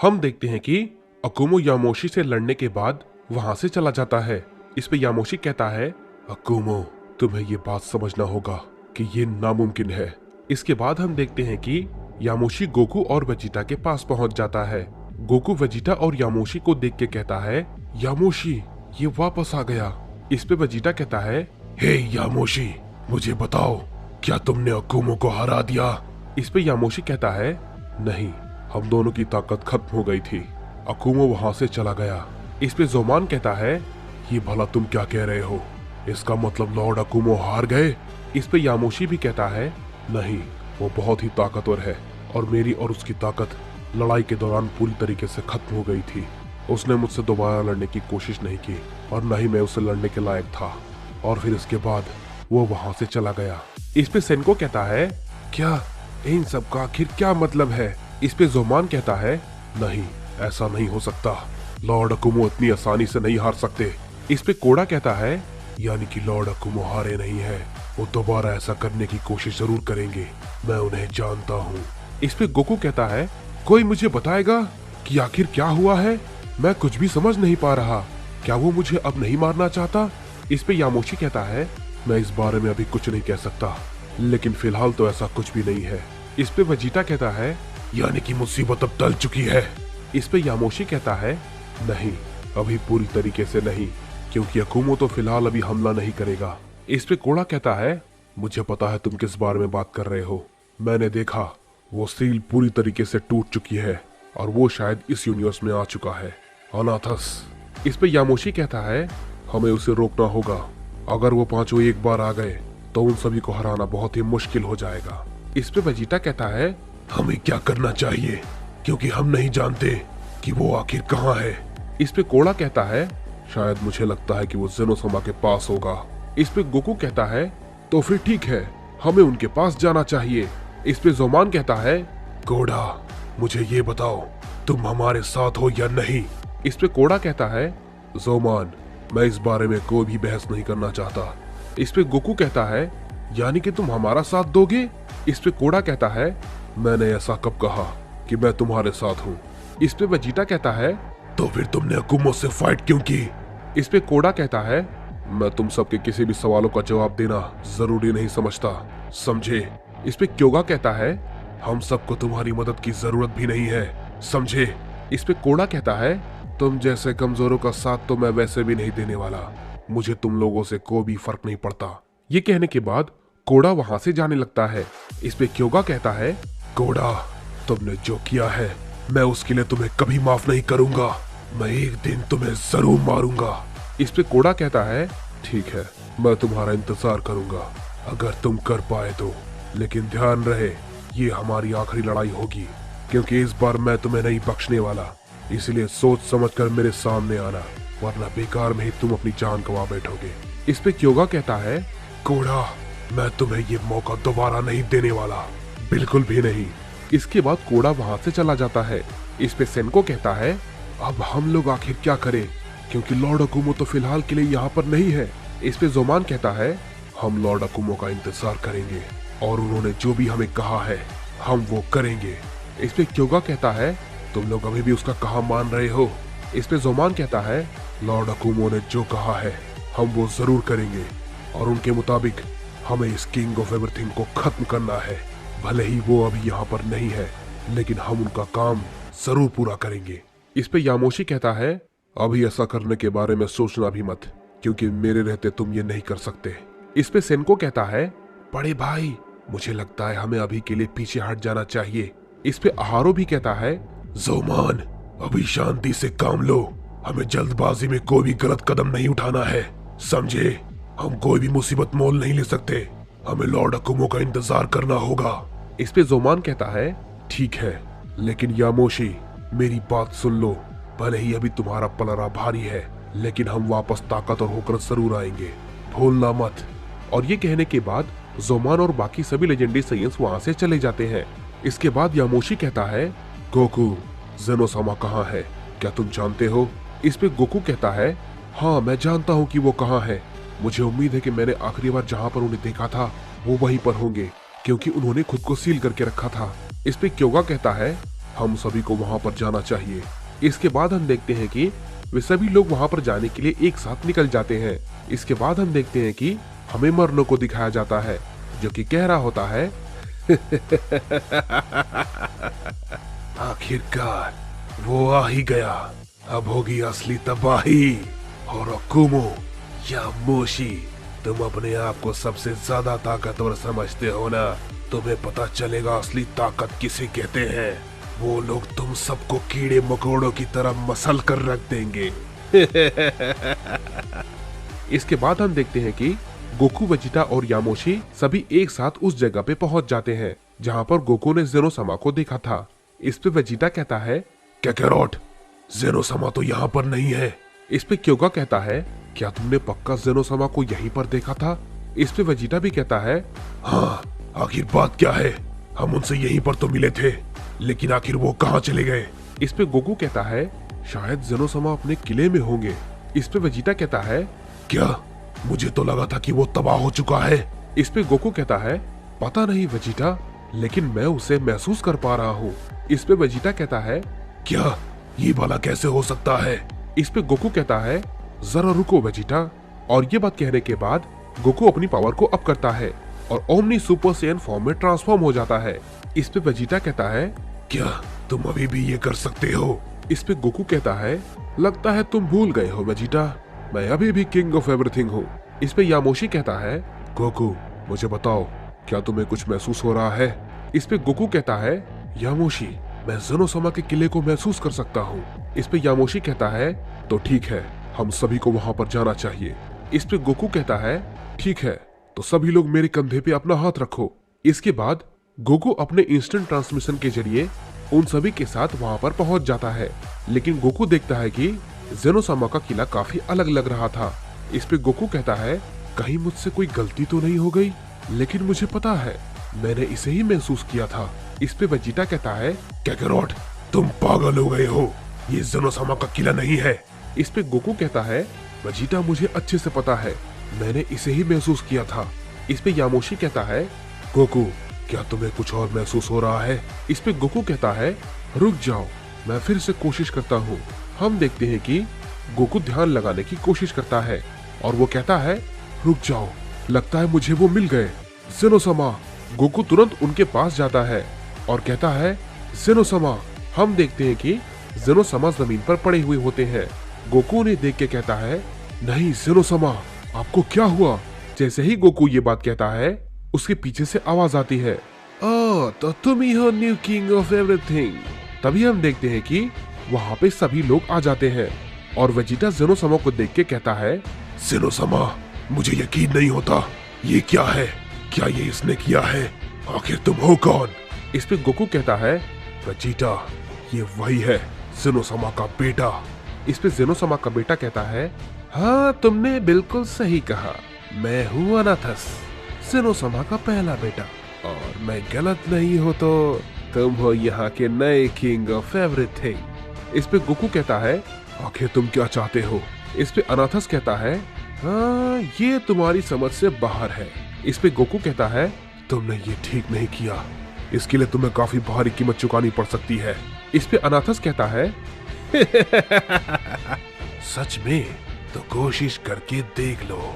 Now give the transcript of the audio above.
हम देखते हैं कि अकुमो यामोशी से लड़ने के बाद वहां से चला जाता है। इस पे यामोशी कहता है, अकुमो तुम्हें ये बात समझना होगा कि ये नामुमकिन है। इसके बाद हम देखते हैं कि यामोशी गोकू और वेजिटा के पास पहुंच जाता है। गोकू वेजिटा और यामोशी को देख के कहता है, यामोशी ये वापस आ गया। इस पे वेजिटा कहता है, हे यामोशी मुझे बताओ क्या तुमने अकुमो को हरा दिया? इस पे यामोशी कहता है, नहीं, हम दोनों की ताकत खत्म हो गई थी, अकुमो वहां से चला गया। इस पे जोमान कहता है, ये भला तुम क्या कह रहे हो? इसका मतलब लॉर्ड अकुमो हार गए? इस पे यामोशी भी कहता है, नहीं, वो बहुत ही ताकतवर है और मेरी और उसकी ताकत लड़ाई के दौरान पूरी तरीके से खत्म हो गई थी। उसने मुझसे दोबारा लड़ने की कोशिश नहीं की और न ही मैं उससे लड़ने के लायक था, और फिर इसके बाद वो वहां से चला गया। इस पे सेनको कहता है, क्या इन सब का आखिर क्या मतलब है? इस पे जोमान कहता है, नहीं, ऐसा नहीं हो सकता, लॉर्ड अकुमो इतनी आसानी से नहीं हार सकते। इस पे कोड़ा कहता है, यानी कि लॉर्ड अकुमो हारे नहीं है, वो दोबारा ऐसा करने की कोशिश जरूर करेंगे, मैं उन्हें जानता हूँ। इस पे गोकू कहता है, कोई मुझे बताएगा कि आखिर क्या हुआ है? मैं कुछ भी समझ नहीं पा रहा, क्या वो मुझे अब नहीं मारना चाहता? इस पे यामोशी कहता है, मैं इस बारे में अभी कुछ नहीं कह सकता, लेकिन फिलहाल तो ऐसा कुछ भी नहीं है। इस पे वेजिटा कहता है, यानी कि मुसीबत अब टल चुकी है। इस पे यामोशी कहता है, नहीं, अभी पूरी तरीके से नहीं, क्योंकि अकुमो तो फिलहाल अभी हमला नहीं करेगा। इस पे कोड़ा कहता है, मुझे पता है तुम किस बारे में बात कर रहे हो, मैंने देखा वो सील पूरी तरीके से टूट चुकी है और वो शायद इस यूनिवर्स में आ चुका है, अनाथस। इस पे यामोशी कहता है, हमें उसे रोकना होगा, अगर वो पांचों एक बार आ गए तो उन सभी को हराना बहुत ही मुश्किल हो जाएगा। इस पे वेजिटा कहता है, हमें क्या करना चाहिए, क्योंकि हम नहीं जानते कि वो आखिर कहाँ है। इस पे कोड़ा कहता है, शायद मुझे लगता है कि वो जेनोसोमा के पास होगा। इस पे गोकू कहता है, तो फिर ठीक है, हमें उनके पास जाना चाहिए। इस पे जोमान कहता है, कोड़ा मुझे ये बताओ तुम हमारे साथ हो या नहीं? इस पे कोड़ा कहता है, जोमान मैं इस बारे में कोई भी बहस नहीं करना चाहता। इस पे गोकू कहता है, यानी कि तुम हमारा साथ दोगे? इस पे कोड़ा कहता है, मैंने ऐसा कब कहा कि मैं तुम्हारे साथ हूँ? इस पे वेजिटा कहता है, तो फिर तुमने अकुमो से फाइट क्यों की? इस पे कोड़ा कहता है, मैं तुम सबके किसी भी सवालों का जवाब देना जरूरी नहीं समझता, समझे? इस पे क्योगा कहता है, हम सबको तुम्हारी मदद की जरूरत भी नहीं है, समझे? इस पे कोड़ा कहता है, तुम जैसे कमजोरों का साथ तो मैं वैसे भी नहीं देने वाला, मुझे तुम लोगों से कोई भी फर्क नहीं पड़ता। ये कहने के बाद कोड़ा वहां से जाने लगता है। इस पे क्योगा कहता है, कोड़ा तुमने जो किया है मैं उसके लिए तुम्हें कभी माफ नहीं करूंगा, मैं एक दिन तुम्हें जरूर मारूंगा। इस पे कोड़ा कहता है, ठीक है, मैं तुम्हारा इंतजार करूंगा अगर तुम कर पाए तो, लेकिन ध्यान रहे ये हमारी आखिरी लड़ाई होगी, क्योंकि इस बार मैं तुम्हें नहीं बख्शने वाला, इसलिए सोच समझकर मेरे सामने आना, वरना बेकार में ही तुम अपनी जान गंवा बैठोगे। इस पे क्योगा कहता है, कोड़ा मैं तुम्हें ये मौका दोबारा नहीं देने वाला, बिल्कुल भी नहीं। इसके बाद कोड़ा वहां से चला जाता है। इस पे सेनको कहता है, अब हम लोग आखिर क्या करें, क्योंकि लॉर्ड अकुमो तो फिलहाल के लिए यहाँ पर नहीं है। इस पे जोमान कहता है, हम लॉर्ड अकुमो का इंतजार करेंगे और उन्होंने जो भी हमें कहा है हम वो करेंगे। इस पे क्योगा कहता है, तुम लोग अभी भी उसका कहा मान रहे हो? इस पे जोमान कहता है, लॉर्ड अकुमो ने जो कहा है हम वो जरूर करेंगे और उनके मुताबिक हमें इस किंग ऑफ एवरीथिंग को खत्म करना है, भले ही वो अभी यहाँ पर नहीं है, लेकिन हम उनका काम जरूर पूरा करेंगे। इस पे यामोशी कहता है, अभी ऐसा करने के बारे में सोचना भी मत, क्योंकि मेरे रहते तुम ये नहीं कर सकते। इस पे सेनको कहता है, बड़े भाई मुझे लगता है हमें अभी के लिए पीछे हट जाना चाहिए। इस पे आहारो भी कहता है, जोमान अभी शांति से काम लो, हमें जल्दबाजी में कोई भी गलत कदम नहीं उठाना है, समझे? हम कोई भी मुसीबत मोल नहीं ले सकते, हमें लॉर्ड अकुमो का इंतजार करना होगा। इस पे जोमान कहता है, ठीक है, लेकिन यामोशी मेरी बात सुन लो, भले ही अभी तुम्हारा पलड़ा भारी है, लेकिन हम वापस ताकतवर होकर जरूर आएंगे, भूलना मत। और ये कहने के बाद जोमान और बाकी सभी लेजेंडरी साइंस वहां से चले जाते हैं। इसके बाद यामोशी कहता है, गोकू जेनोसोमा कहाँ है, क्या तुम जानते हो? इस पे गोकू कहता है, हाँ मैं जानता हूँ कि वो कहाँ है, मुझे उम्मीद है कि मैंने आखिरी बार जहाँ पर उन्हें देखा था वो वहीं पर होंगे, क्योंकि उन्होंने खुद को सील करके रखा था। इस पे क्योगा कहता है, हम सभी को वहाँ पर जाना चाहिए। इसके बाद हम देखते हैं कि वे सभी लोग वहाँ पर जाने के लिए एक साथ निकल जाते हैं। इसके बाद हम देखते हैं कि हमें मरनो को दिखाया जाता है, जो कि कह रहा होता है आखिरकार वो आ ही गया, अब होगी असली तबाही। और अकुमो यामोशी, तुम अपने आप को सबसे ज्यादा ताकतवर समझते हो ना? तुम्हें पता चलेगा असली ताकत किसे कहते हैं। वो लोग तुम सबको कीड़े मकोड़ों की तरह मसल कर रख देंगे। इसके बाद हम देखते हैं कि गोकू, वेजिटा और यामोशी सभी एक साथ उस जगह पे पहुंच जाते हैं जहां पर गोकू ने जेनोसमा को देखा था। इस पे वेजिटा कहता है, कैकेरॉट, जेनोसमा तो यहाँ पर नहीं है। इस पे क्योगा कहता है, क्या तुमने पक्का जेनोसमा को यहीं पर देखा था? इस पे वेजिटा भी कहता है, हाँ, आखिर बात क्या है? हम उनसे यहीं पर तो मिले थे, लेकिन आखिर वो कहाँ चले गए? इस पे गोकू कहता है, शायद जेनोसमा अपने किले में होंगे। इस पे वेजिटा कहता है, क्या? मुझे तो लगा था कि वो तबाह हो चुका है। इस पे गोकू कहता है, पता नहीं वेजिटा, लेकिन मैं उसे महसूस कर पा रहा हूँ। इस पे वेजिटा कहता है, क्या? ये भला कैसे हो सकता है? इस पे गोकू कहता है, जरा रुको वेजिटा। और ये बात कहने के बाद गोकू अपनी पावर को अप करता है और ओमनी सुपर सैयन फॉर्म में ट्रांसफॉर्म हो जाता है। इस पे वेजिटा कहता है, क्या तुम अभी भी ये कर सकते हो? इस पे गोकू कहता है, लगता है तुम भूल गए हो वेजिटा, मैं अभी भी किंग ऑफ एवरीथिंग हूँ। इस पे यामोशी कहता है, गोकू मुझे बताओ, क्या तुम्हें कुछ महसूस हो रहा है? इस पे गोकू कहता है, यामोशी, मैं जेनोसमा के किले को महसूस कर सकता हूँ। इस पे यामोशी कहता है, तो ठीक है, हम सभी को वहाँ पर जाना चाहिए। इस पे गोकू कहता है, ठीक है, तो सभी लोग मेरे कंधे पे अपना हाथ रखो। इसके बाद गोकू अपने इंस्टेंट ट्रांसमिशन के जरिए उन सभी के साथ वहाँ पर पहुँच जाता है, लेकिन गोकू देखता है कि जेनोसमा का किला काफी अलग लग रहा था। इस पे गोकू कहता है, कहीं मुझसे कोई गलती तो नहीं हो गई? लेकिन मुझे पता है, मैंने इसे ही महसूस किया था। इस पे वेजिटा कहता है, कैकेरॉट, तुम पागल हो गए हो, ये जेनोसमा का किला नहीं है। इस पे गोकू कहता है, वेजिटा मुझे अच्छे से पता है, मैंने इसे ही महसूस किया था। इस पे यामोशी कहता है, गोकू, क्या तुम्हें कुछ और महसूस हो रहा है? इस पे गोकू कहता है, रुक जाओ, मैं फिर से कोशिश करता हूँ। हम देखते हैं कि गोकू ध्यान लगाने की कोशिश करता है और वो कहता है, रुक जाओ, लगता है मुझे वो मिल गए, जेनोसमा। गोकू तुरंत उनके पास जाता है और कहता है, जेनोसमा। हम देखते हैं कि जेनोसमा जमीन पर पड़े हुए होते हैं। गोकू उन्हें देख के कहता है, नहीं जेनोसमा, आपको क्या हुआ? जैसे ही गोकू ये बात कहता है, उसके पीछे से आवाज आती है, ओह, तो तुम ही हो न्यू किंग ऑफ एवरीथिंग। तभी हम देखते हैं कि वहाँ पे सभी लोग आ जाते हैं और वेजिटा जेनोसमा को देख के कहता है, जेनोसमा, मुझे यकीन नहीं होता, ये क्या है? क्या ये इसने किया है? आखिर तुम हो कौन? इस पे गोकू कहता है, वेजिटा, ये वही है, जेनोसमा का बेटा। इस पे जेनोसमा का बेटा कहता है, हाँ, तुमने बिल्कुल सही कहा, मैं हूँ अनाथस, जेनोसमा का पहला बेटा, और मैं गलत नहीं हो तो तुम हो यहाँ के नए किंग ऑफ एवरीथिंग। इस पे गोकू कहता है, आखिर तुम क्या चाहते हो? इस पे अनाथस कहता है, हाँ, ये तुम्हारी समझ से बाहर है। इस पे गोकू कहता है, तुमने ये ठीक नहीं किया, इसके लिए तुम्हें काफी भारी कीमत चुकानी पड़ सकती है। इस पे अनाथस कहता है, सच में? तो कोशिश करके देख लो।